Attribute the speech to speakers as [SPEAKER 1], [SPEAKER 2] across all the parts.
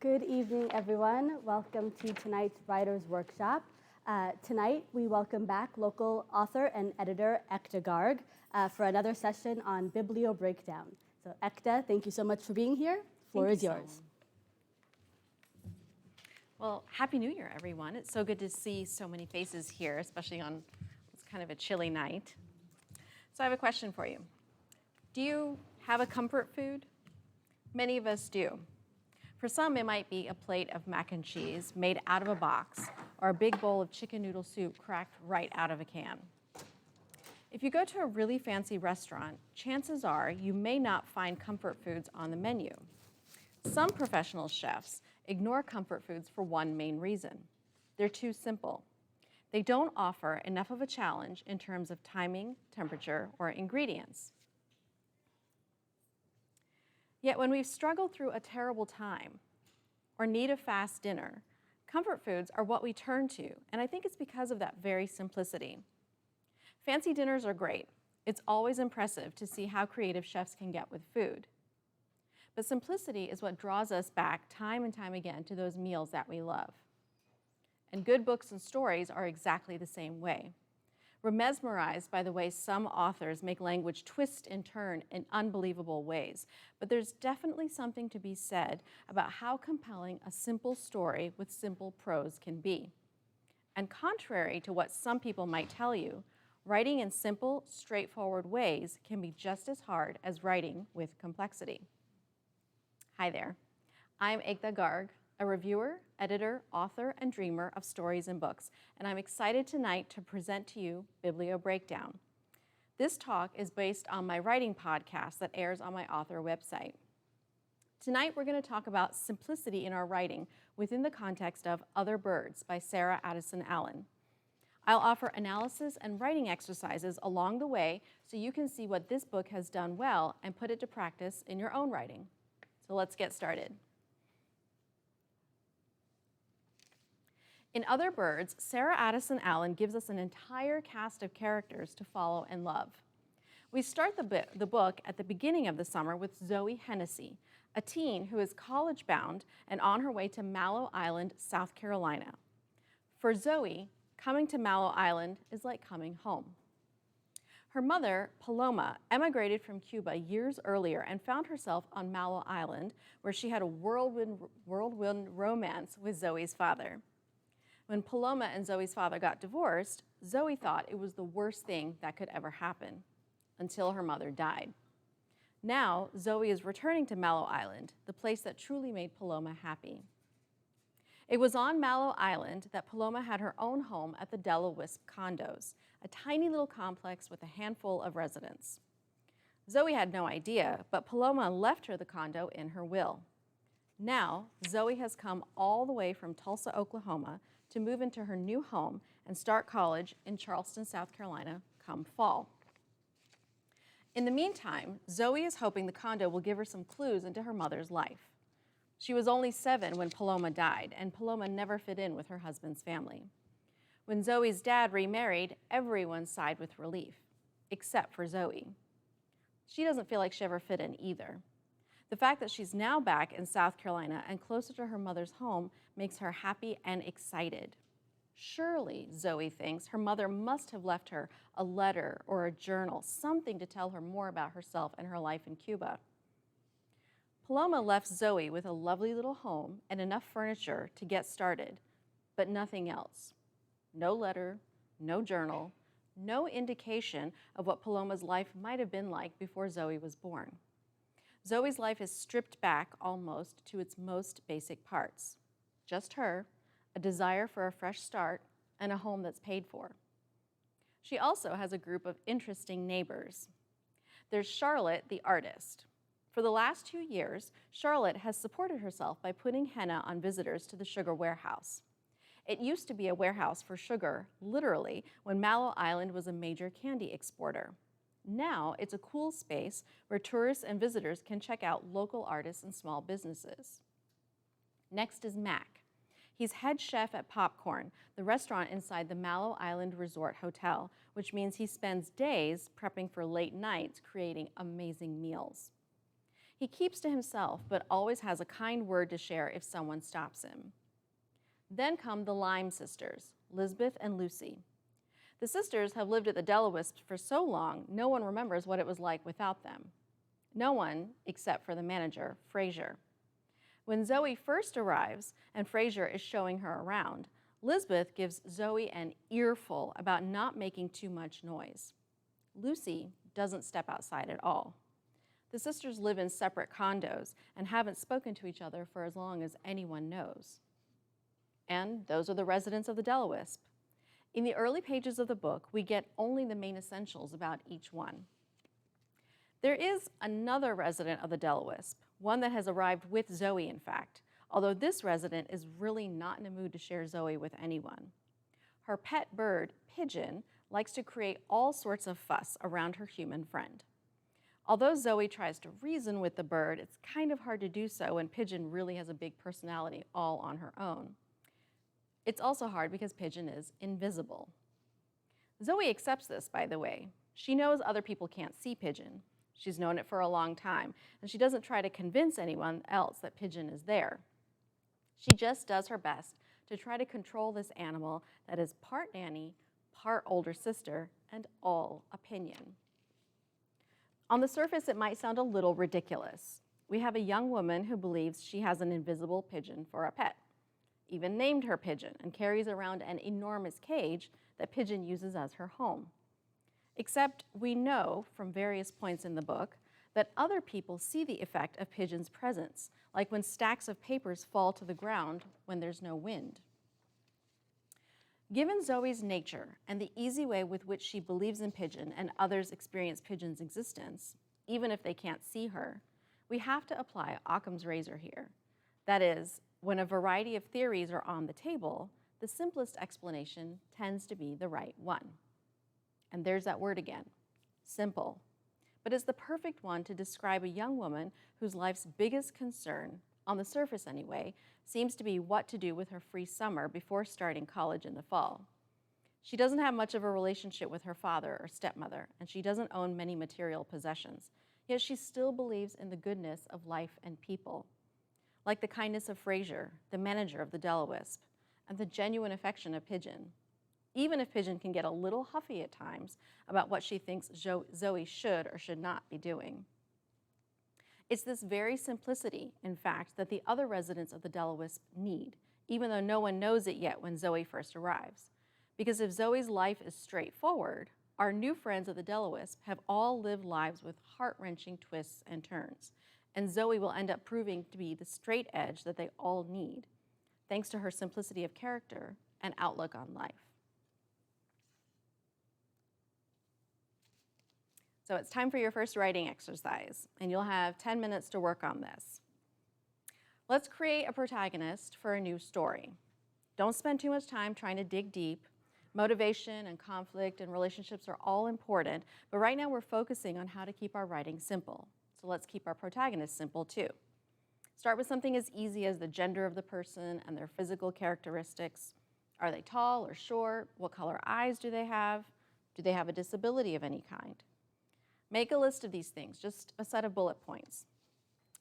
[SPEAKER 1] Good evening, everyone. Welcome to tonight's Writers' Workshop. Tonight, we welcome back local author and editor Ekta Garg for another session on Biblio Breakdown. So Ekta, thank you so much for being here. Floor is yours.
[SPEAKER 2] Well, Happy New Year, everyone. It's so good to see so many faces here, especially on what's kind of a chilly night. So I have a question for you. Do you have a comfort food? Many of us do. For some, it might be a plate of mac and cheese made out of a box or a big bowl of chicken noodle soup cracked right out of a can. If you go to a really fancy restaurant, chances are you may not find comfort foods on the menu. Some professional chefs ignore comfort foods for one main reason. They're too simple. They don't offer enough of a challenge in terms of timing, temperature, or ingredients. Yet when we've struggled through a terrible time or need a fast dinner, comfort foods are what we turn to, and I think it's because of that very simplicity. Fancy dinners are great. It's always impressive to see how creative chefs can get with food. But simplicity is what draws us back time and time again to those meals that we love. And good books and stories are exactly the same way. We're mesmerized by the way some authors make language twist and turn in unbelievable ways. But there's definitely something to be said about how compelling a simple story with simple prose can be. And contrary to what some people might tell you, writing in simple, straightforward ways can be just as hard as writing with complexity. Hi there. I'm Ekta Garg, a reviewer, editor, author, and dreamer of stories and books, and I'm excited tonight to present to you Biblio Breakdown. This talk is based on my writing podcast that airs on my author website. Tonight we're going to talk about simplicity in our writing within the context of Other Birds by Sarah Addison Allen. I'll offer analysis and writing exercises along the way so you can see what this book has done well and put it to practice in your own writing. So let's get started. In Other Birds, Sarah Addison Allen gives us an entire cast of characters to follow and love. We start the book at the beginning of the summer with Zoe Hennessy, a teen who is college-bound and on her way to Mallow Island, South Carolina. For Zoe, coming to Mallow Island is like coming home. Her mother, Paloma, emigrated from Cuba years earlier and found herself on Mallow Island, where she had a whirlwind romance with Zoe's father. When Paloma and Zoe's father got divorced, Zoe thought it was the worst thing that could ever happen, until her mother died. Now, Zoe is returning to Mallow Island, the place that truly made Paloma happy. It was on Mallow Island that Paloma had her own home at the Della Wisp condos, a tiny little complex with a handful of residents. Zoe had no idea, but Paloma left her the condo in her will. Now, Zoe has come all the way from Tulsa, Oklahoma, to move into her new home and start college in Charleston, South Carolina, come fall. In the meantime, Zoe is hoping the condo will give her some clues into her mother's life. She was only 7 when Paloma died, and Paloma never fit in with her husband's family. When Zoe's dad remarried, everyone sighed with relief, except for Zoe. She doesn't feel like she ever fit in either. The fact that she's now back in South Carolina and closer to her mother's home makes her happy and excited. Surely, Zoe thinks, her mother must have left her a letter or a journal, something to tell her more about herself and her life in Cuba. Paloma left Zoe with a lovely little home and enough furniture to get started, but nothing else. No letter, no journal, no indication of what Paloma's life might have been like before Zoe was born. Zoe's life is stripped back almost to its most basic parts. Just her, a desire for a fresh start, and a home that's paid for. She also has a group of interesting neighbors. There's Charlotte, the artist. For the last 2 years, Charlotte has supported herself by putting henna on visitors to the sugar warehouse. It used to be a warehouse for sugar, literally, when Mallow Island was a major candy exporter. Now, it's a cool space where tourists and visitors can check out local artists and small businesses. Next is Mac. He's head chef at Popcorn, the restaurant inside the Mallow Island Resort Hotel, which means he spends days prepping for late nights creating amazing meals. He keeps to himself, but always has a kind word to share if someone stops him. Then come the Lime sisters, Lisbeth and Lucy. The sisters have lived at the Delowisp for so long, no one remembers what it was like without them. No one, except for the manager, Frasier. When Zoe first arrives and Frasier is showing her around, Lisbeth gives Zoe an earful about not making too much noise. Lucy doesn't step outside at all. The sisters live in separate condos and haven't spoken to each other for as long as anyone knows. And those are the residents of the Delowisp. In the early pages of the book, we get only the main essentials about each one. There is another resident of the Delowisp, one that has arrived with Zoe, in fact, although this resident is really not in a mood to share Zoe with anyone. Her pet bird, Pigeon, likes to create all sorts of fuss around her human friend. Although Zoe tries to reason with the bird, it's kind of hard to do so when Pigeon really has a big personality all on her own. It's also hard because Pigeon is invisible. Zoe accepts this, by the way. She knows other people can't see Pigeon. She's known it for a long time, and she doesn't try to convince anyone else that Pigeon is there. She just does her best to try to control this animal that is part nanny, part older sister, and all opinion. On the surface, it might sound a little ridiculous. We have a young woman who believes she has an invisible pigeon for a pet, even named her Pigeon, and carries around an enormous cage that Pigeon uses as her home. Except we know from various points in the book that other people see the effect of Pigeon's presence, like when stacks of papers fall to the ground when there's no wind. Given Zoe's nature and the easy way with which she believes in Pigeon and others experience Pigeon's existence, even if they can't see her, we have to apply Occam's razor here. That is, when a variety of theories are on the table, the simplest explanation tends to be the right one. And there's that word again, simple. But it's the perfect one to describe a young woman whose life's biggest concern, on the surface anyway, seems to be what to do with her free summer before starting college in the fall. She doesn't have much of a relationship with her father or stepmother, and she doesn't own many material possessions, yet she still believes in the goodness of life and people, like the kindness of Frasier, the manager of the Delowisp, and the genuine affection of Pigeon, even if Pigeon can get a little huffy at times about what she thinks Zoe should or should not be doing. It's this very simplicity, in fact, that the other residents of the Delowisp need, even though no one knows it yet when Zoe first arrives. Because if Zoe's life is straightforward, our new friends of the Delowisp have all lived lives with heart-wrenching twists and turns, and Zoe will end up proving to be the straight edge that they all need, thanks to her simplicity of character and outlook on life. So it's time for your first writing exercise, and you'll have 10 minutes to work on this. Let's create a protagonist for a new story. Don't spend too much time trying to dig deep. Motivation and conflict and relationships are all important, but right now we're focusing on how to keep our writing simple. So let's keep our protagonist simple too. Start with something as easy as the gender of the person and their physical characteristics. Are they tall or short? What color eyes do they have? Do they have a disability of any kind? Make a list of these things, just a set of bullet points.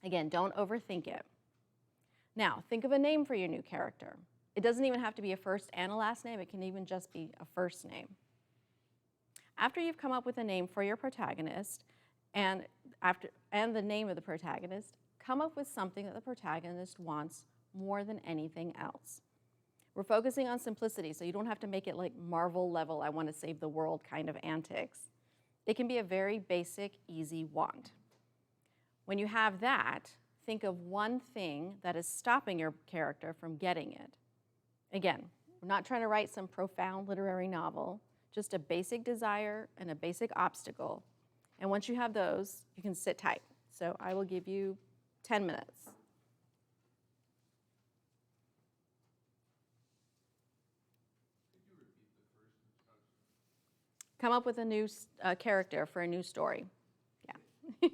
[SPEAKER 2] Again, don't overthink it. Now, think of a name for your new character. It doesn't even have to be a first and a last name. It can even just be a first name. After you've come up with a name for your protagonist and the name of the protagonist, come up with something that the protagonist wants more than anything else. We're focusing on simplicity, so you don't have to make it like Marvel level, I want to save the world kind of antics. It can be a very basic, easy want. When you have that, think of one thing that is stopping your character from getting it. Again, we're not trying to write some profound literary novel, just a basic desire and a basic obstacle. And once you have those, you can sit tight. So I will give you 10 minutes. Come up with a new character for a new story. Yeah.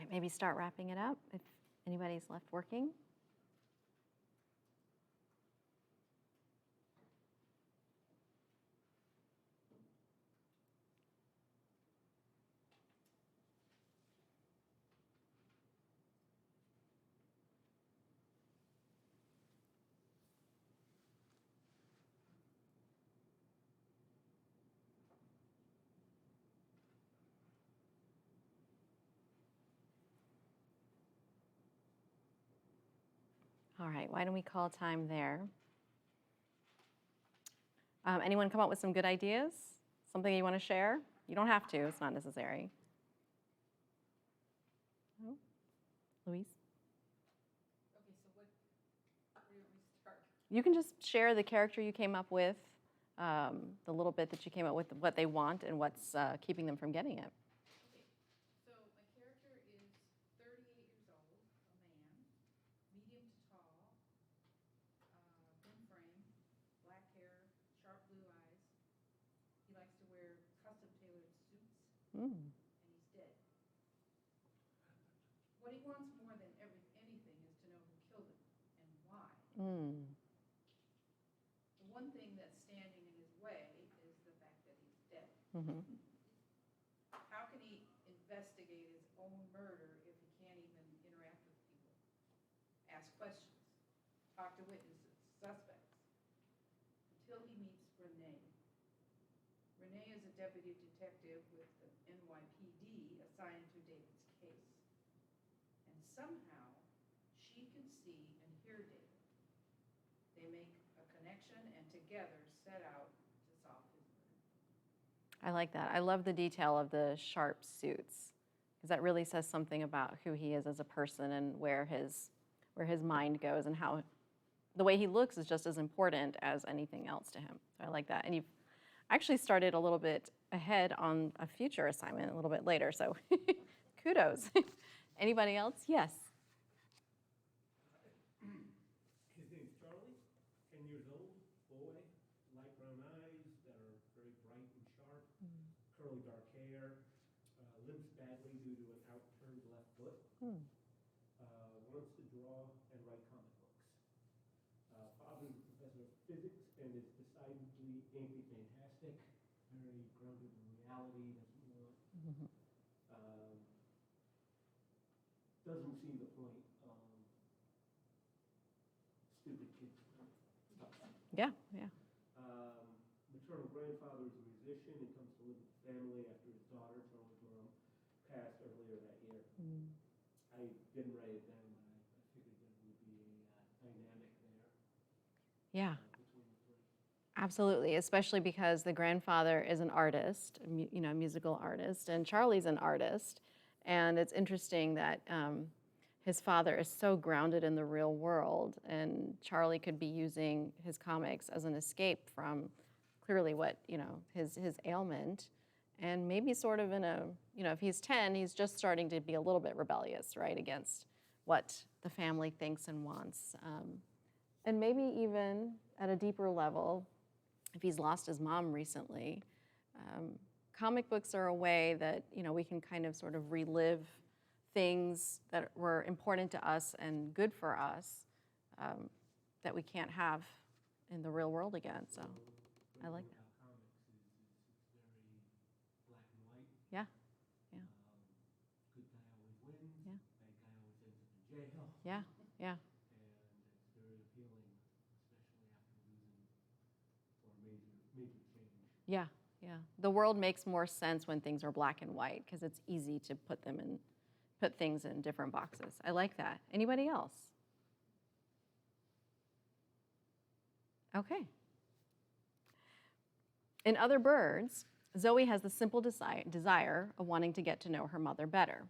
[SPEAKER 2] right, maybe start wrapping it up if anybody's left working. All right, why don't we call time there? Anyone come up with some good ideas? Something you want to share? You don't have to, it's not necessary. No? Louise?
[SPEAKER 3] Okay, so where do you want me to start?
[SPEAKER 2] You can just share the character you came up with, the little bit that you came up with, what they want and what's keeping them from getting it.
[SPEAKER 3] Okay, so my character is 38 years old, a man, medium to tall, thin frame, black hair, sharp blue eyes. He likes to wear custom tailored suits,
[SPEAKER 2] Mm.
[SPEAKER 3] and he's dead. What he wants more than anything is to know who killed him and why.
[SPEAKER 2] Mm.
[SPEAKER 3] The one thing that's standing in his way is the fact that he's dead.
[SPEAKER 2] Mm-hmm.
[SPEAKER 3] How can he investigate his own murder if he can't even interact with people? Ask questions, talk to witnesses, suspects, until he meets Renee. Renee is a deputy detective with the NYPD assigned to David's case. And somehow, she can see and hear David. They make a connection and together set out to solve his murder.
[SPEAKER 2] I like that. I love the detail of the sharp suits, because that really says something about who he is as a person and where his mind goes, and how the way he looks is just as important as anything else to him. So I like that. And you've actually started a little bit ahead on a future assignment a little bit later, so kudos. Anybody else? Yes.
[SPEAKER 4] His name's Charlie, 10 years old, boy, light brown eyes that are very bright and sharp, curly dark hair, limps badly due to an outturned left foot, wants to draw and write comic books. Father's a professor of physics and is decidedly anti-fantastic, very grounded in reality, doesn't see the point of stupid kids stuff.
[SPEAKER 2] Yeah, yeah.
[SPEAKER 4] Maternal grandfather is a musician and comes to live with the family after his daughter, Charlie's mom, passed earlier that year. I didn't write it down, but I figured there would be a dynamic there
[SPEAKER 2] Yeah.
[SPEAKER 4] between the three.
[SPEAKER 2] Absolutely, especially because the grandfather is an artist, a musical artist, and Charlie's an artist. And it's interesting that his father is so grounded in the real world, and Charlie could be using his comics as an escape from clearly what, his ailment. And maybe sort of in a, if he's 10, he's just starting to be a little bit rebellious, right, against what the family thinks and wants. And maybe even at a deeper level, if he's lost his mom recently, comic books are a way that we can kind of sort of relive things that were important to us and good for us that we can't have in the real world again. So I like that.
[SPEAKER 4] Comics is it's very black and white.
[SPEAKER 2] Yeah, yeah,
[SPEAKER 4] Good guy always wins.
[SPEAKER 2] Yeah.
[SPEAKER 4] Bad guy always ends up in jail.
[SPEAKER 2] yeah, yeah,
[SPEAKER 4] And it's very appealing, especially after losing or major change.
[SPEAKER 2] yeah, yeah. The world makes more sense when things are black and white because it's easy to put things in different boxes. I like that. Anybody else? Okay. In Other Birds, Zoe has the simple desire of wanting to get to know her mother better.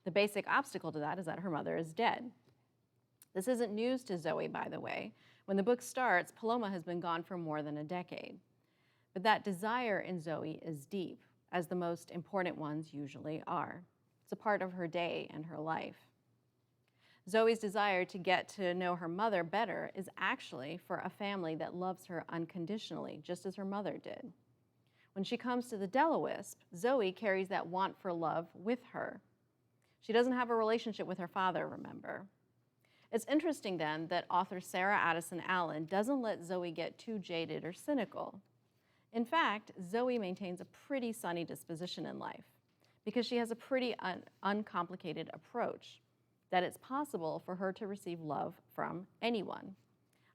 [SPEAKER 2] The basic obstacle to that is that her mother is dead. This isn't news to Zoe, by the way. When the book starts, Paloma has been gone for more than a decade. But that desire in Zoe is deep, as the most important ones usually are. It's a part of her day and her life. Zoe's desire to get to know her mother better is actually for a family that loves her unconditionally, just as her mother did. When she comes to the Delawisp, Zoe carries that want for love with her. She doesn't have a relationship with her father, remember? It's interesting then that author Sarah Addison Allen doesn't let Zoe get too jaded or cynical. In fact, Zoe maintains a pretty sunny disposition in life because she has a pretty uncomplicated approach, that it's possible for her to receive love from anyone.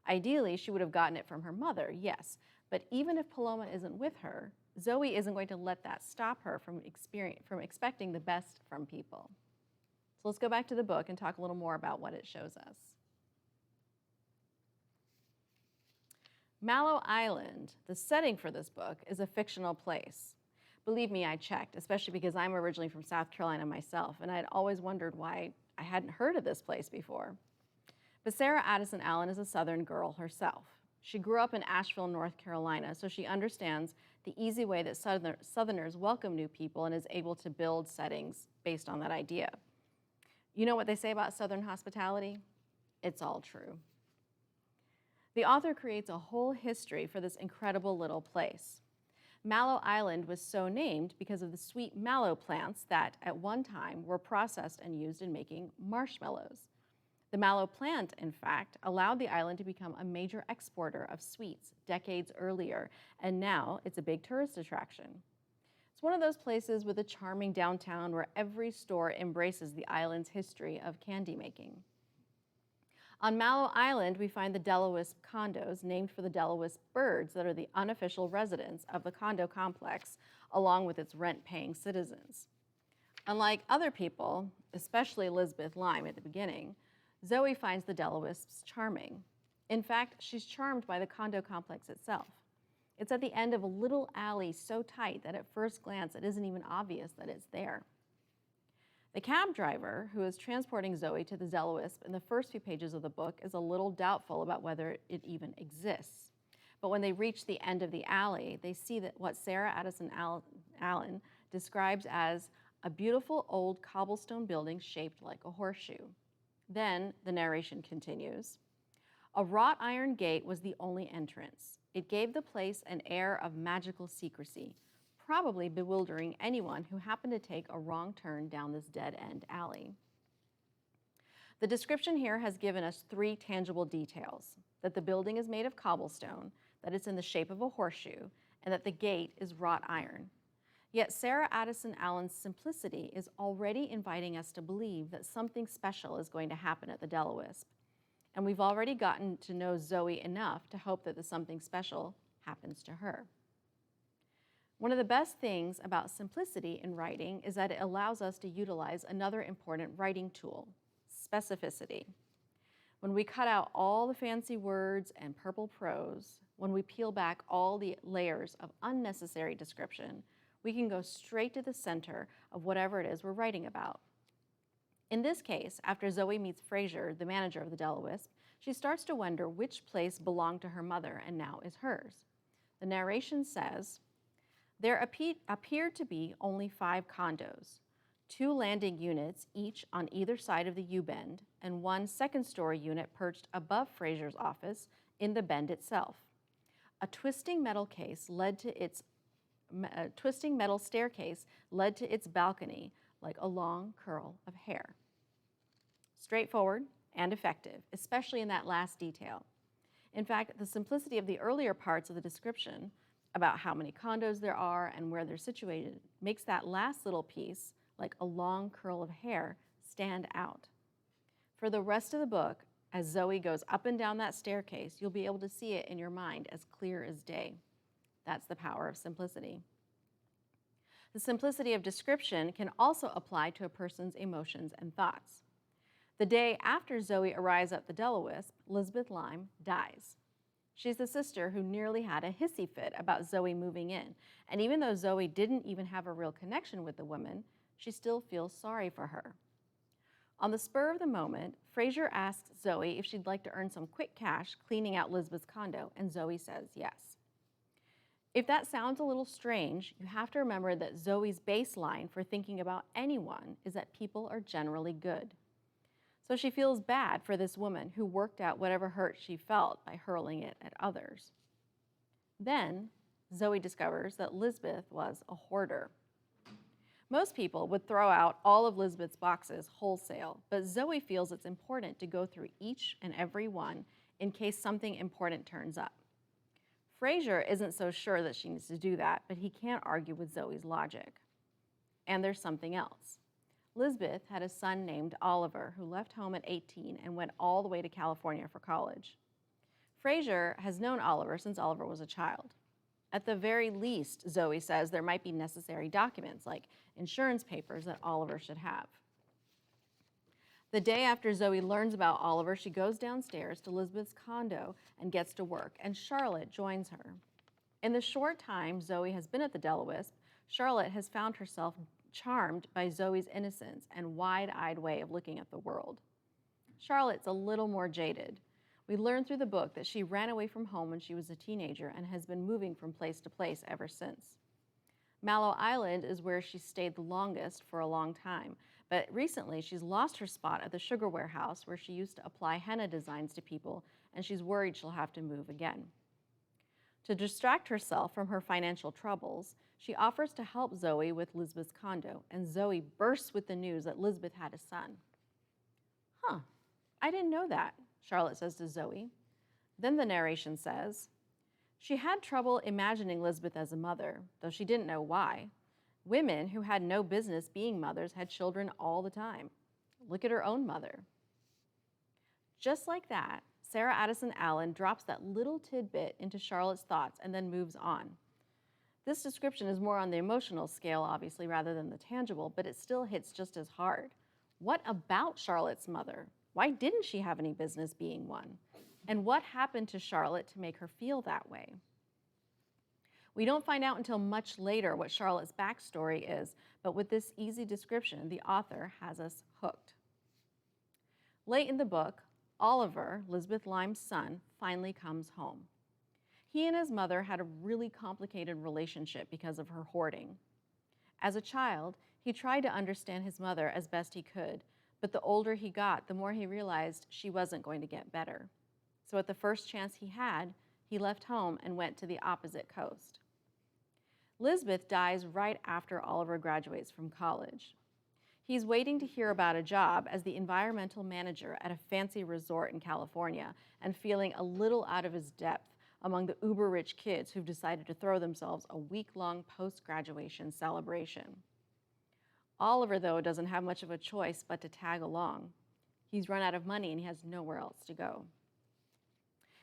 [SPEAKER 2] Ideally, she would have gotten it from her mother, yes, but even if Paloma isn't with her, Zoe isn't going to let that stop her from expecting the best from people. So let's go back to the book and talk a little more about what it shows us. Mallow Island, the setting for this book, is a fictional place. Believe me, I checked, especially because I'm originally from South Carolina myself, and I'd always wondered why I hadn't heard of this place before. But Sarah Addison Allen is a Southern girl herself. She grew up in Asheville, North Carolina, so she understands the easy way that Southerners welcome new people and is able to build settings based on that idea. You know what they say about Southern hospitality? It's all true. The author creates a whole history for this incredible little place. Mallow Island was so named because of the sweet mallow plants that at one time were processed and used in making marshmallows. The mallow plant, in fact, allowed the island to become a major exporter of sweets decades earlier, and now it's a big tourist attraction. It's one of those places with a charming downtown where every store embraces the island's history of candy making. On Mallow Island, we find the Delawisp condos, named for the Delawisp birds that are the unofficial residents of the condo complex, along with its rent-paying citizens. Unlike other people, especially Elizabeth Lyme at the beginning, Zoe finds the Delawisps charming. In fact, she's charmed by the condo complex itself. It's at the end of a little alley so tight that at first glance it isn't even obvious that it's there. The cab driver who is transporting Zoe to the Delawisp in the first few pages of the book is a little doubtful about whether it even exists. But when they reach the end of the alley, they see that what Sarah Addison Allen describes as a beautiful old cobblestone building shaped like a horseshoe. Then the narration continues. A wrought iron gate was the only entrance. It gave the place an air of magical secrecy, probably bewildering anyone who happened to take a wrong turn down this dead-end alley. The description here has given us 3 tangible details: that the building is made of cobblestone, that it's in the shape of a horseshoe, and that the gate is wrought iron. Yet Sarah Addison Allen's simplicity is already inviting us to believe that something special is going to happen at the Delawisp. And we've already gotten to know Zoe enough to hope that the something special happens to her. One of the best things about simplicity in writing is that it allows us to utilize another important writing tool, specificity. When we cut out all the fancy words and purple prose, when we peel back all the layers of unnecessary description, we can go straight to the center of whatever it is we're writing about. In this case, after Zoe meets Fraser, the manager of the Delawisp, she starts to wonder which place belonged to her mother and now is hers. The narration says, there appeared to be only 5 condos, 2 landing units, each on either side of the U-bend, and 1 second-story unit perched above Fraser's office in the bend itself. A twisting metal staircase led to its balcony like a long curl of hair. Straightforward and effective, especially in that last detail. In fact, the simplicity of the earlier parts of the description about how many condos there are and where they're situated makes that last little piece, like a long curl of hair, stand out. For the rest of the book, as Zoe goes up and down that staircase, you'll be able to see it in your mind as clear as day. That's the power of simplicity. The simplicity of description can also apply to a person's emotions and thoughts. The day after Zoe arrives at the Delawisp, Elizabeth Lyme dies. She's the sister who nearly had a hissy fit about Zoe moving in, and even though Zoe didn't even have a real connection with the woman, she still feels sorry for her. On the spur of the moment, Fraser asks Zoe if she'd like to earn some quick cash cleaning out Elizabeth's condo, and Zoe says yes. If that sounds a little strange, you have to remember that Zoe's baseline for thinking about anyone is that people are generally good. So she feels bad for this woman who worked out whatever hurt she felt by hurling it at others. Then, Zoe discovers that Elizabeth was a hoarder. Most people would throw out all of Lisbeth's boxes wholesale, but Zoe feels it's important to go through each and every one in case something important turns up. Fraser isn't so sure that she needs to do that, but he can't argue with Zoe's logic. And there's something else. Lisbeth had a son named Oliver who left home at 18 and went all the way to California for college. Fraser has known Oliver since Oliver was a child. At the very least, Zoe says there might be necessary documents like insurance papers that Oliver should have. The day after Zoe learns about Oliver, she goes downstairs to Lisbeth's condo and gets to work, and Charlotte joins her. In the short time Zoe has been at the Delawisp, Charlotte has found herself charmed by Zoe's innocence and wide-eyed way of looking at the world. Charlotte's a little more jaded. We learn through the book that she ran away from home when she was a teenager and has been moving from place to place ever since. Mallow Island is where she stayed the longest for a long time, but recently she's lost her spot at the sugar warehouse where she used to apply henna designs to people, and she's worried she'll have to move again. To distract herself from her financial troubles, she offers to help Zoe with Lisbeth's condo, and Zoe bursts with the news that Lisbeth had a son. "Huh, I didn't know that," Charlotte says to Zoe. Then the narration says, "She had trouble imagining Lisbeth as a mother, though she didn't know why. Women who had no business being mothers had children all the time. Look at her own mother." Just like that, Sarah Addison Allen drops that little tidbit into Charlotte's thoughts and then moves on. This description is more on the emotional scale, obviously, rather than the tangible, but it still hits just as hard. What about Charlotte's mother? Why didn't she have any business being one? And what happened to Charlotte to make her feel that way? We don't find out until much later what Charlotte's backstory is, but with this easy description, the author has us hooked. Late in the book, Oliver, Lisbeth Lime's son, finally comes home. He and his mother had a really complicated relationship because of her hoarding. As a child, he tried to understand his mother as best he could, but the older he got, the more he realized she wasn't going to get better. So at the first chance he had, he left home and went to the opposite coast. Lisbeth dies right after Oliver graduates from college. He's waiting to hear about a job as the environmental manager at a fancy resort in California and feeling a little out of his depth among the uber-rich kids who've decided to throw themselves a week-long post-graduation celebration. Oliver, though, doesn't have much of a choice but to tag along. He's run out of money and he has nowhere else to go.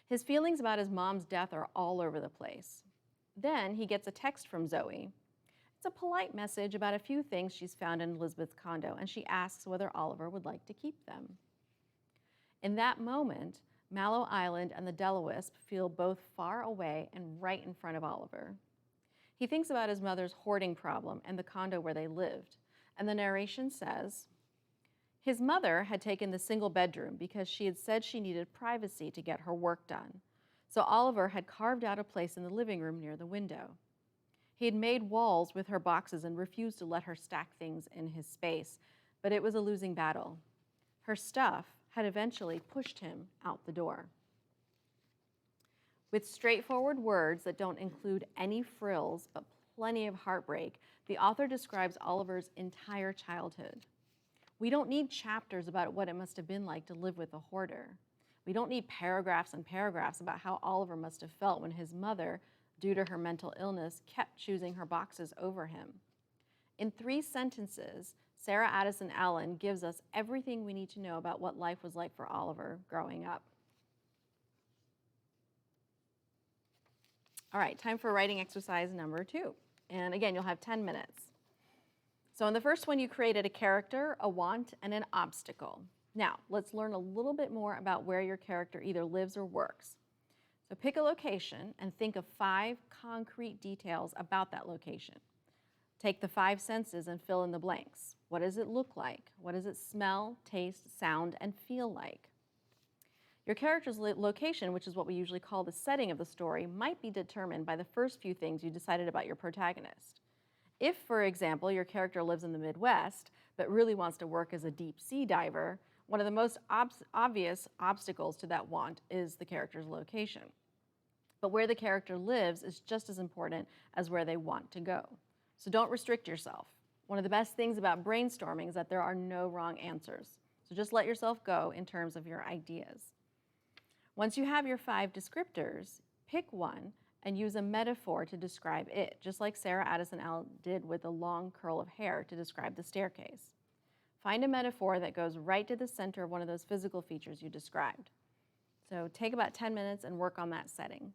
[SPEAKER 2] His feelings about his mom's death are all over the place. Then he gets a text from Zoe. It's a polite message about a few things she's found in Lisbeth's condo, and she asks whether Oliver would like to keep them. In that moment, Mallow Island and the Delawisp feel both far away and right in front of Oliver. He thinks about his mother's hoarding problem and the condo where they lived, and the narration says, his mother had taken the single bedroom because she had said she needed privacy to get her work done, so Oliver had carved out a place in the living room near the window. He had made walls with her boxes and refused to let her stack things in his space, but it was a losing battle. Her stuff had eventually pushed him out the door. With straightforward words that don't include any frills but plenty of heartbreak, the author describes Oliver's entire childhood. We don't need chapters about what it must have been like to live with a hoarder. We don't need paragraphs and paragraphs about how Oliver must have felt when his mother, due to her mental illness, kept choosing her boxes over him. In 3 sentences, Sarah Addison Allen gives us everything we need to know about what life was like for Oliver growing up. All right, time for writing exercise number 2. And again, you'll have 10 minutes. So in the first one, you created a character, a want, and an obstacle. Now, let's learn a little bit more about where your character either lives or works. So pick a location and think of 5 concrete details about that location. Take the 5 senses and fill in the blanks. What does it look like? What does it smell, taste, sound, and feel like? Your character's location, which is what we usually call the setting of the story, might be determined by the first few things you decided about your protagonist. If, for example, your character lives in the Midwest, but really wants to work as a deep sea diver, one of the most obvious obstacles to that want is the character's location. But where the character lives is just as important as where they want to go. So don't restrict yourself. One of the best things about brainstorming is that there are no wrong answers. So just let yourself go in terms of your ideas. Once you have your 5 descriptors, pick one and use a metaphor to describe it, just like Sarah Addison Allen did with a long curl of hair to describe the staircase. Find a metaphor that goes right to the center of one of those physical features you described. So take about 10 minutes and work on that setting.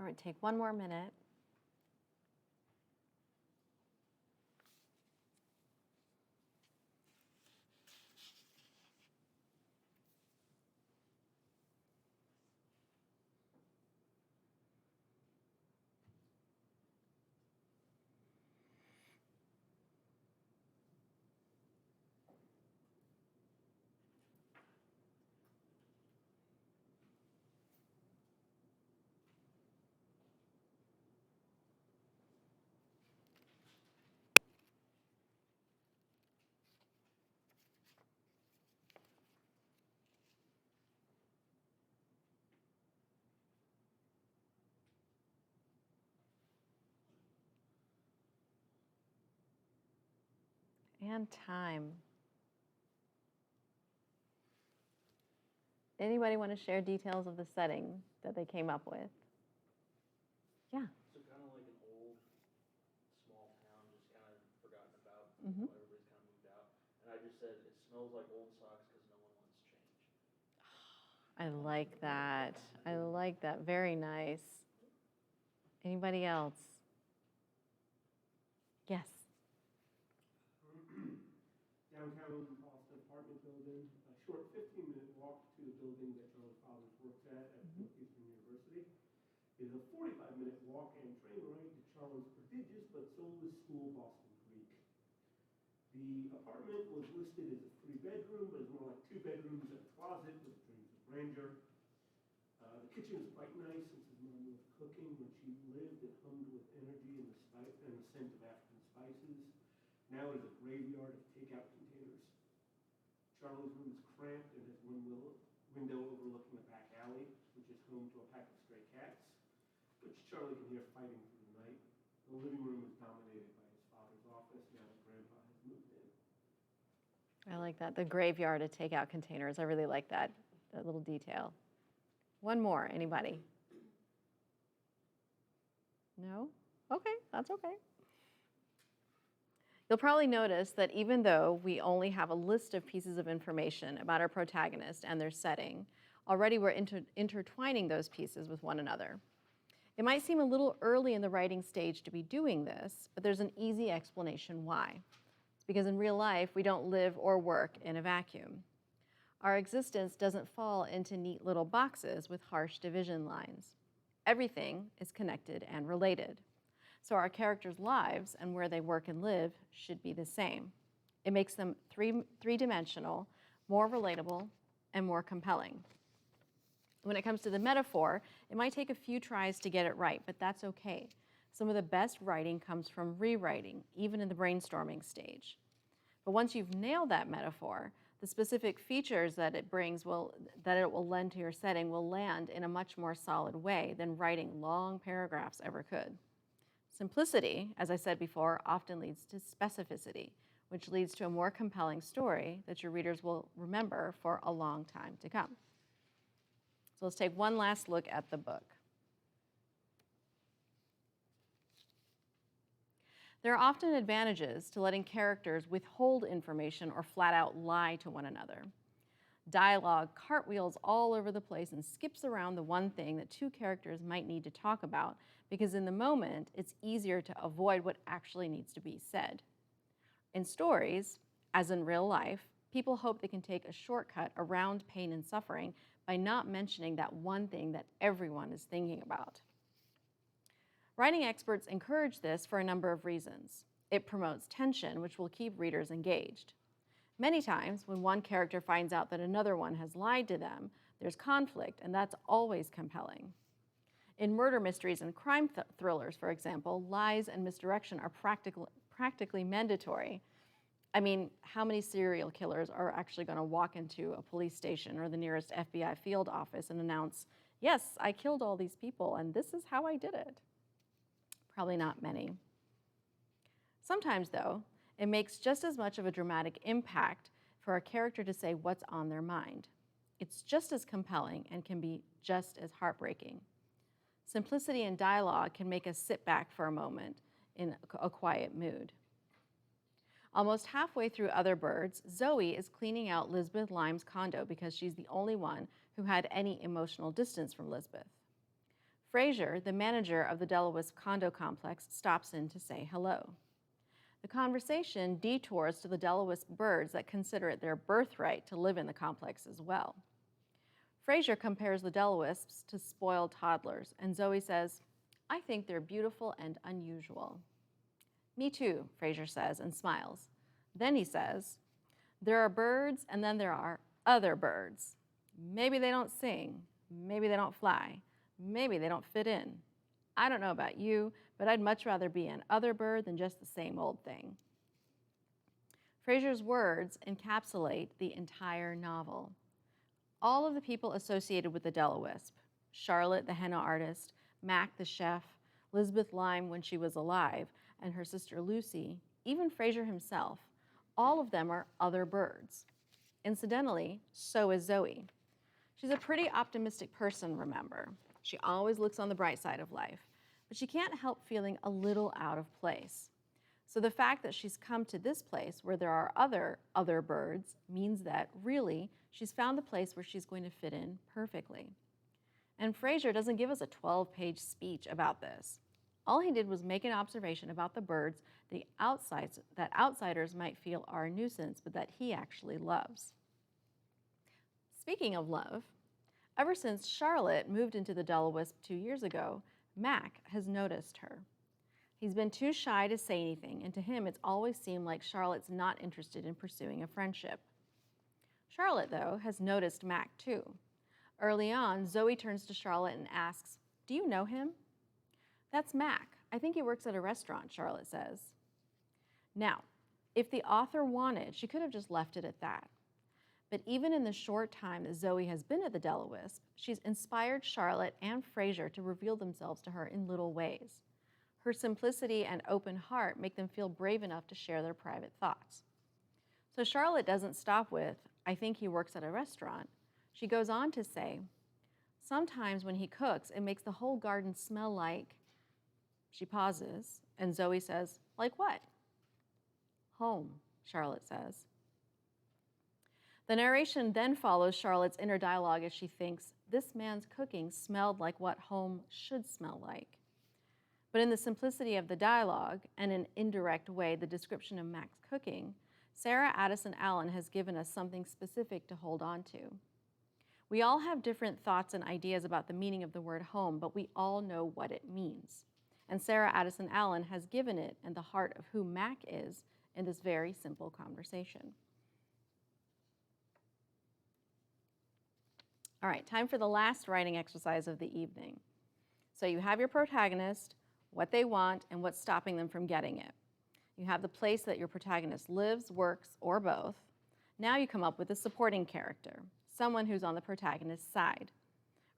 [SPEAKER 2] All right, take one more minute. And time. Anybody want to share details of the setting that they came up with? Yeah.
[SPEAKER 5] So kind of like an old, small town, just kind of forgotten about.
[SPEAKER 2] Mhm.
[SPEAKER 5] Everybody's kind of moved out. And I just said, it smells like old socks because no one wants change.
[SPEAKER 2] I like that. I like that. Very nice. Anybody else? Yes.
[SPEAKER 4] Downtown Boston apartment building, a short 15-minute walk to the building that Charlie's father works at Northeastern University. It is a 45-minute walk and train ride to Charlie's prestigious but soulless school, Boston Creek. The apartment was listed as a 3-bedroom, but is more like 2 bedrooms and a closet with dreams of grandeur. The kitchen is quite nice since his mom was cooking when she lived. It hummed with energy and the scent of African spices. Now it is a graveyard of takeout containers. Charlie's room is cramped and has one window overlooking a back alley, which is home to a pack of stray cats, which Charlie can hear fighting through the night. The living room is dominated by his father's office now that Grandpa has moved in.
[SPEAKER 2] I like that. The graveyard of takeout containers. I really like that little detail. One more. Anybody? No? Okay, that's okay. You'll probably notice that even though we only have a list of pieces of information about our protagonist and their setting, already we're intertwining those pieces with one another. It might seem a little early in the writing stage to be doing this, but there's an easy explanation why. It's because in real life, we don't live or work in a vacuum. Our existence doesn't fall into neat little boxes with harsh division lines. Everything is connected and related. So our characters' lives and where they work and live should be the same. It makes them three-dimensional, more relatable, and more compelling. When it comes to the metaphor, it might take a few tries to get it right, but that's okay. Some of the best writing comes from rewriting, even in the brainstorming stage. But once you've nailed that metaphor, the specific features that it brings that it will lend to your setting will land in a much more solid way than writing long paragraphs ever could. Simplicity, as I said before, often leads to specificity, which leads to a more compelling story that your readers will remember for a long time to come. So let's take one last look at the book. There are often advantages to letting characters withhold information or flat out lie to one another. Dialogue cartwheels all over the place and skips around the one thing that two characters might need to talk about because in the moment, it's easier to avoid what actually needs to be said. In stories, as in real life, people hope they can take a shortcut around pain and suffering by not mentioning that one thing that everyone is thinking about. Writing experts encourage this for a number of reasons. It promotes tension, which will keep readers engaged. Many times, when one character finds out that another one has lied to them, there's conflict, and that's always compelling. In murder mysteries and crime thrillers, for example, lies and misdirection are practically mandatory. I mean, how many serial killers are actually going to walk into a police station or the nearest FBI field office and announce, yes, I killed all these people, and this is how I did it? Probably not many. Sometimes, though, it makes just as much of a dramatic impact for a character to say what's on their mind. It's just as compelling and can be just as heartbreaking. Simplicity in dialogue can make us sit back for a moment in a quiet mood. Almost halfway through Other Birds, Zoe is cleaning out Lisbeth Lime's condo because she's the only one who had any emotional distance from Lisbeth. Fraser, the manager of the Delawisp condo complex, stops in to say hello. The conversation detours to the Delawisp birds that consider it their birthright to live in the complex as well. Fraser compares the Delawisps to spoiled toddlers, and Zoe says, "I think they're beautiful and unusual." "Me too," Fraser says and smiles. Then he says, "There are birds and then there are other birds. Maybe they don't sing, maybe they don't fly, maybe they don't fit in. I don't know about you, but I'd much rather be an other bird than just the same old thing." Fraser's words encapsulate the entire novel. All of the people associated with the Delawisp, Charlotte, the henna artist, Mac, the chef, Lisbeth Lyme when she was alive, and her sister Lucy, even Fraser himself, all of them are other birds. Incidentally, so is Zoe. She's a pretty optimistic person, remember. She always looks on the bright side of life, but she can't help feeling a little out of place. So the fact that she's come to this place where there are other birds means that, really, she's found the place where she's going to fit in perfectly. And Fraser doesn't give us a 12-page speech about this. All he did was make an observation about the birds that outsiders might feel are a nuisance, but that he actually loves. Speaking of love, ever since Charlotte moved into the Delawisp 2 years ago, Mac has noticed her. He's been too shy to say anything, and to him it's always seemed like Charlotte's not interested in pursuing a friendship. Charlotte, though, has noticed Mac too. Early on, Zoe turns to Charlotte and asks, "Do you know him?" "That's Mac. I think he works at a restaurant," Charlotte says. Now, if the author wanted, she could have just left it at that. But even in the short time that Zoe has been at the Delawisp, she's inspired Charlotte and Fraser to reveal themselves to her in little ways. Her simplicity and open heart make them feel brave enough to share their private thoughts. So Charlotte doesn't stop with, "I think he works at a restaurant." She goes on to say, "Sometimes when he cooks, it makes the whole garden smell like..." She pauses, and Zoe says, "Like what?" "Home," Charlotte says. The narration then follows Charlotte's inner dialogue as she thinks, this man's cooking smelled like what home should smell like. But in the simplicity of the dialogue, and in an indirect way, the description of Mac's cooking, Sarah Addison Allen has given us something specific to hold on to. We all have different thoughts and ideas about the meaning of the word home, but we all know what it means. And Sarah Addison Allen has given it and the heart of who Mac is in this very simple conversation. All right, time for the last writing exercise of the evening. So you have your protagonist, what they want, and what's stopping them from getting it. You have the place that your protagonist lives, works, or both. Now you come up with a supporting character, someone who's on the protagonist's side.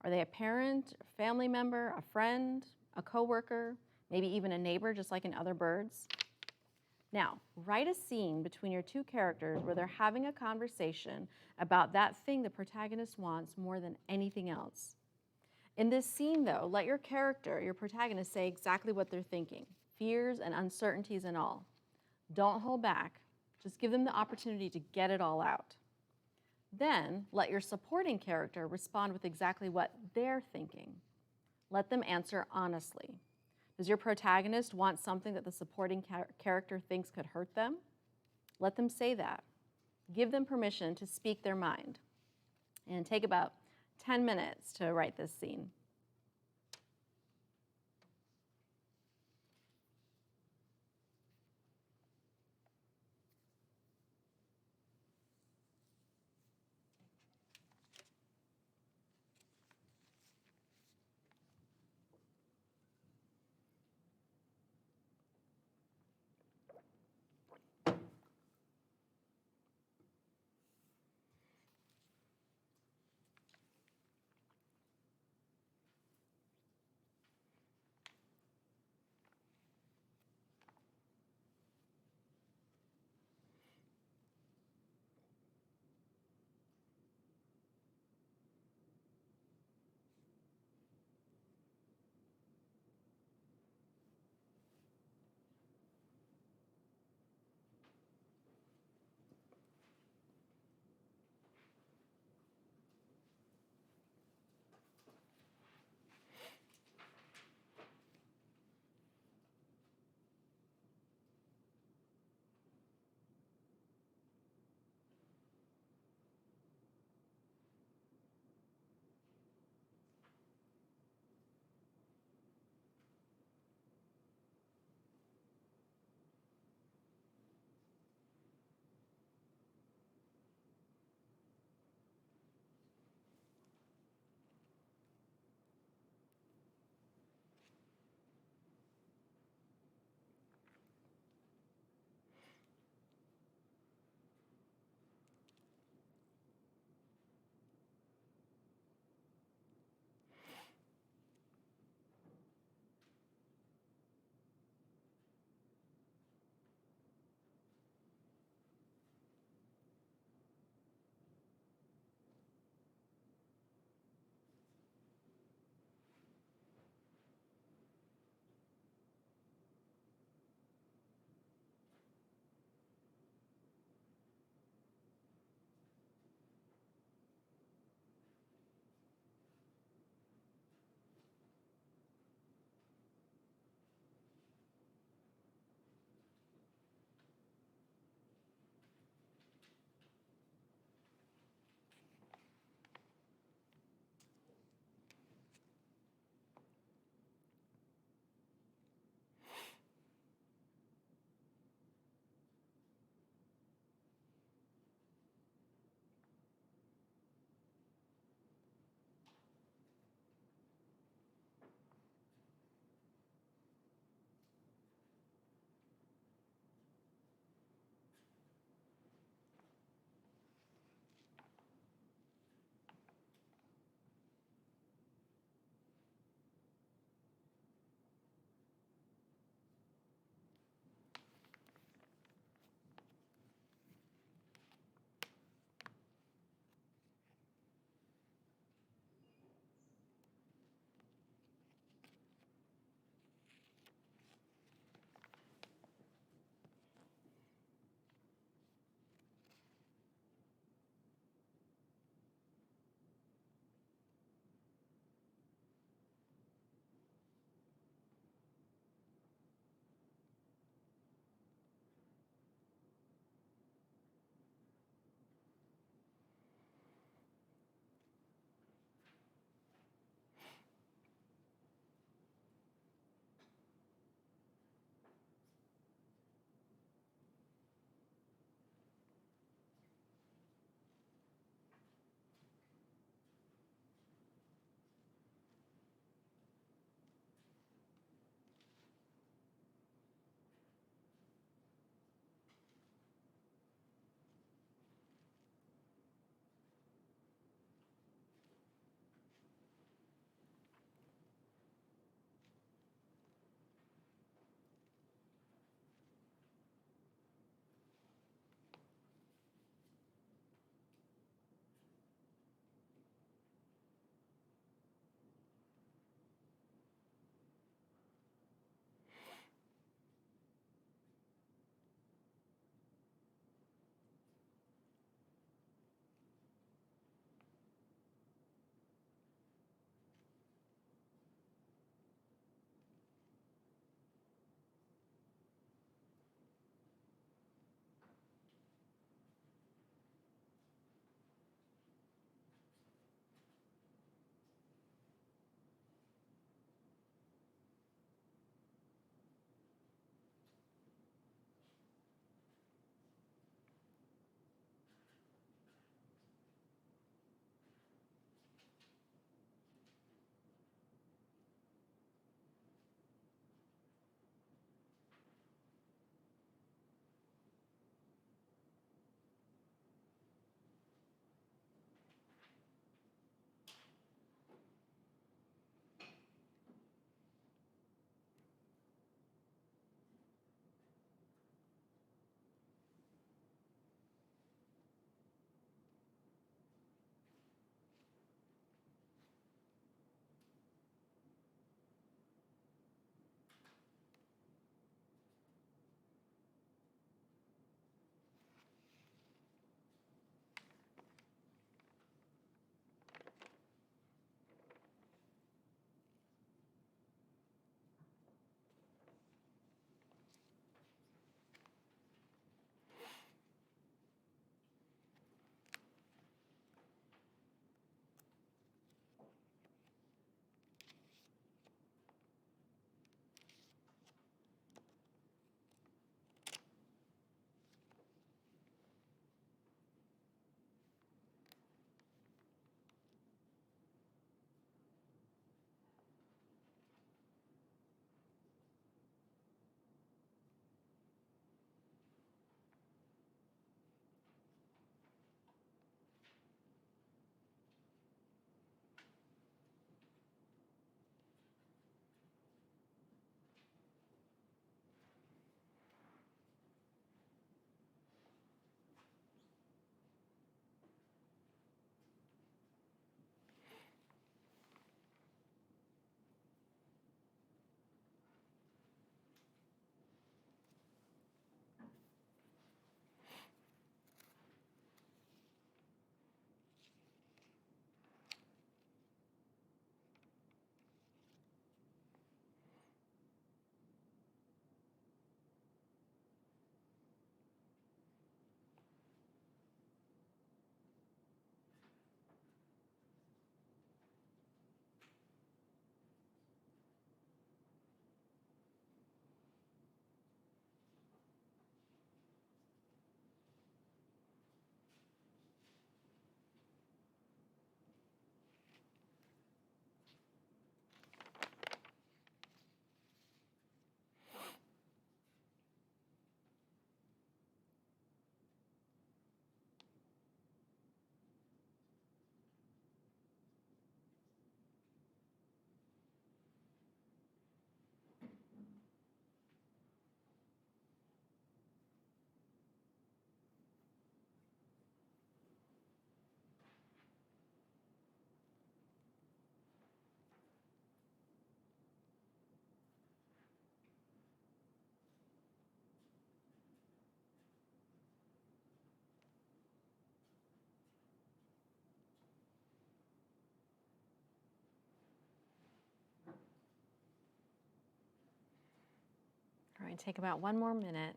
[SPEAKER 2] Are they a parent, a family member, a friend, a coworker, maybe even a neighbor, just like in Other Birds? Now, write a scene between your two characters where they're having a conversation about that thing the protagonist wants more than anything else. In this scene, though, let your character, your protagonist, say exactly what they're thinking, fears and uncertainties and all. Don't hold back. Just give them the opportunity to get it all out. Then, let your supporting character respond with exactly what they're thinking. Let them answer honestly. Does your protagonist want something that the supporting character thinks could hurt them? Let them say that. Give them permission to speak their mind. And take about 10 minutes to write this scene. right, take about one more minute.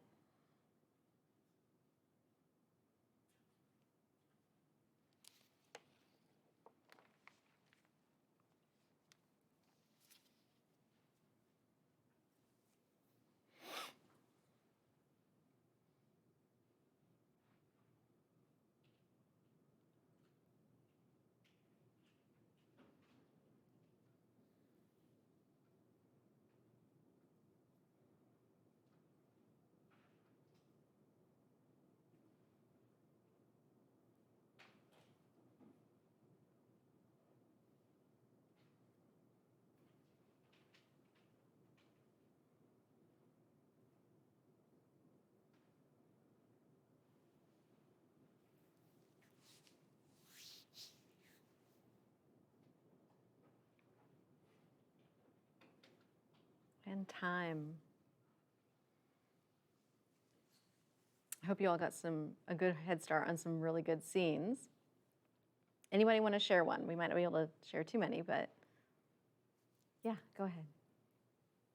[SPEAKER 2] And time. I hope you all got a good head start on some really good scenes. Anybody want to share one? We might not be able to share too many, but yeah, go ahead.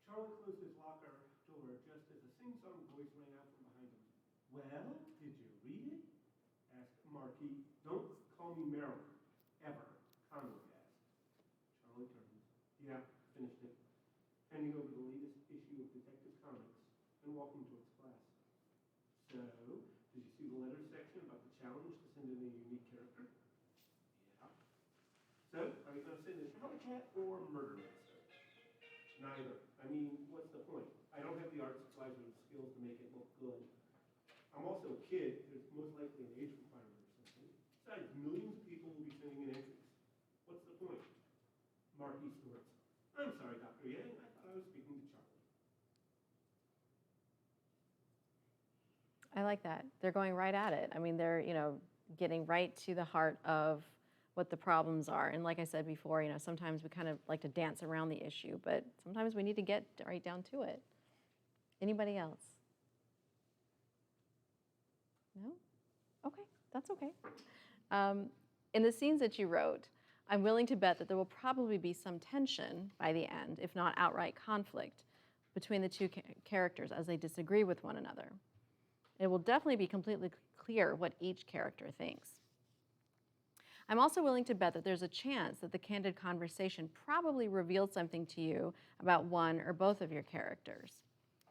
[SPEAKER 4] Charlie closed his locker door just as a sing-song voice rang out from behind him. Well, did you read it? Asked Marquis. Don't call me Marilyn, ever, Conway asked. Charlie turned. Yeah, finished it. Handing over the latest issue of Detective Comics and walking towards class. So, did you see the letter section about the challenge to send in a unique character? Yeah. So, are you going to send an alley cat or murder monster? Neither. I mean, what's the point? I don't have the art supplies or the skills to make it look good. I'm also a kid. There's most likely an age requirement or something. Besides, millions of people will be sending in entries. What's the point? Marquis snorts. I'm sorry, Dr. Yang. I thought I was speaking to Charlie.
[SPEAKER 2] I like that. They're going right at it. I mean, they're, getting right to the heart of what the problems are. And like I said before, sometimes we kind of like to dance around the issue, but sometimes we need to get right down to it. Anybody else? No? Okay, that's okay. In the scenes that you wrote, I'm willing to bet that there will probably be some tension by the end, if not outright conflict, between the two characters as they disagree with one another. It will definitely be completely clear what each character thinks. I'm also willing to bet that there's a chance that the candid conversation probably revealed something to you about one or both of your characters.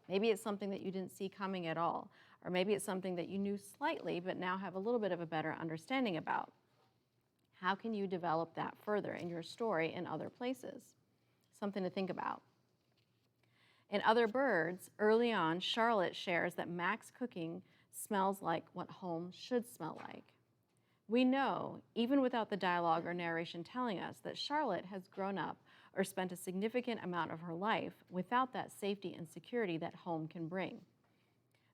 [SPEAKER 2] Maybe it's something that you didn't see coming at all, or maybe it's something that you knew slightly but now have a little bit of a better understanding about. How can you develop that further in your story in other places? Something to think about. In Other Birds, early on, Charlotte shares that Mac's cooking smells like what home should smell like. We know, even without the dialogue or narration telling us, that Charlotte has grown up or spent a significant amount of her life without that safety and security that home can bring.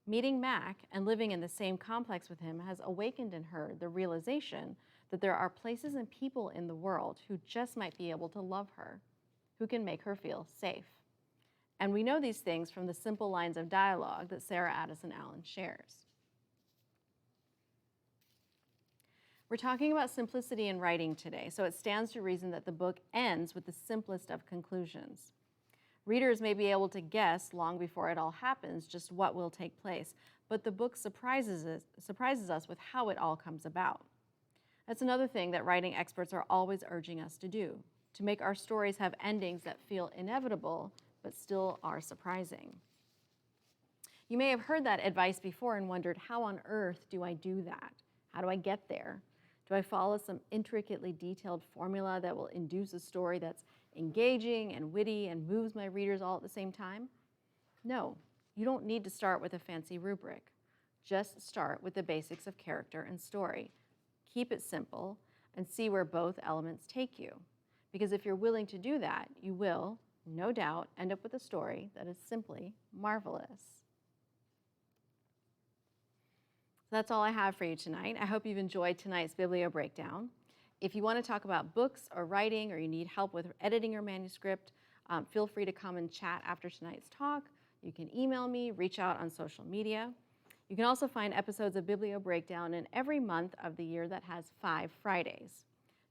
[SPEAKER 2] Meeting Mac and living in the same complex with him has awakened in her the realization that there are places and people in the world who just might be able to love her, who can make her feel safe. And we know these things from the simple lines of dialogue that Sarah Addison Allen shares. We're talking about simplicity in writing today, so it stands to reason that the book ends with the simplest of conclusions. Readers may be able to guess long before it all happens just what will take place, but the book surprises us with how it all comes about. That's another thing that writing experts are always urging us to do, to make our stories have endings that feel inevitable but still are surprising. You may have heard that advice before and wondered, how on earth do I do that? How do I get there? Do I follow some intricately detailed formula that will induce a story that's engaging and witty and moves my readers all at the same time? No, you don't need to start with a fancy rubric. Just start with the basics of character and story. Keep it simple and see where both elements take you. Because if you're willing to do that, you will, no doubt, end up with a story that is simply marvelous. So that's all I have for you tonight. I hope you've enjoyed tonight's Biblio Breakdown. If you want to talk about books or writing, or you need help with editing your manuscript, feel free to come and chat after tonight's talk. You can email me, reach out on social media. You can also find episodes of Biblio Breakdown in every month of the year that has 5 Fridays.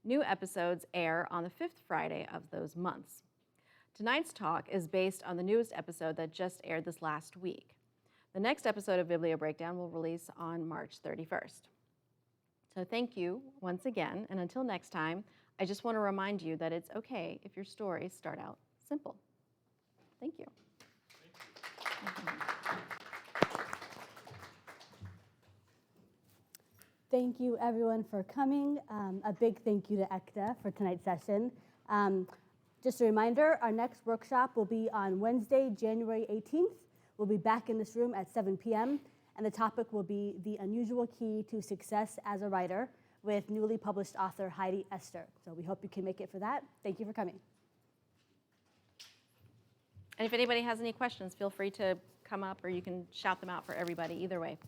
[SPEAKER 2] New episodes air on the 5th Friday of those months. Tonight's talk is based on the newest episode that just aired this last week. The next episode of Biblio Breakdown will release on March 31st. So thank you once again, and until next time, I just want to remind you that it's okay if your stories start out simple. Thank you.
[SPEAKER 1] Thank you, everyone, for coming. A big thank you to Ekta for tonight's session. Just a reminder, our next workshop will be on Wednesday, January 18th. We'll be back in this room at 7 p.m., and the topic will be The Unusual Key to Success as a Writer with newly published author Heidi Esther. So we hope you can make it for that. Thank you for coming.
[SPEAKER 2] And if anybody has any questions, feel free to come up or you can shout them out for everybody, either way.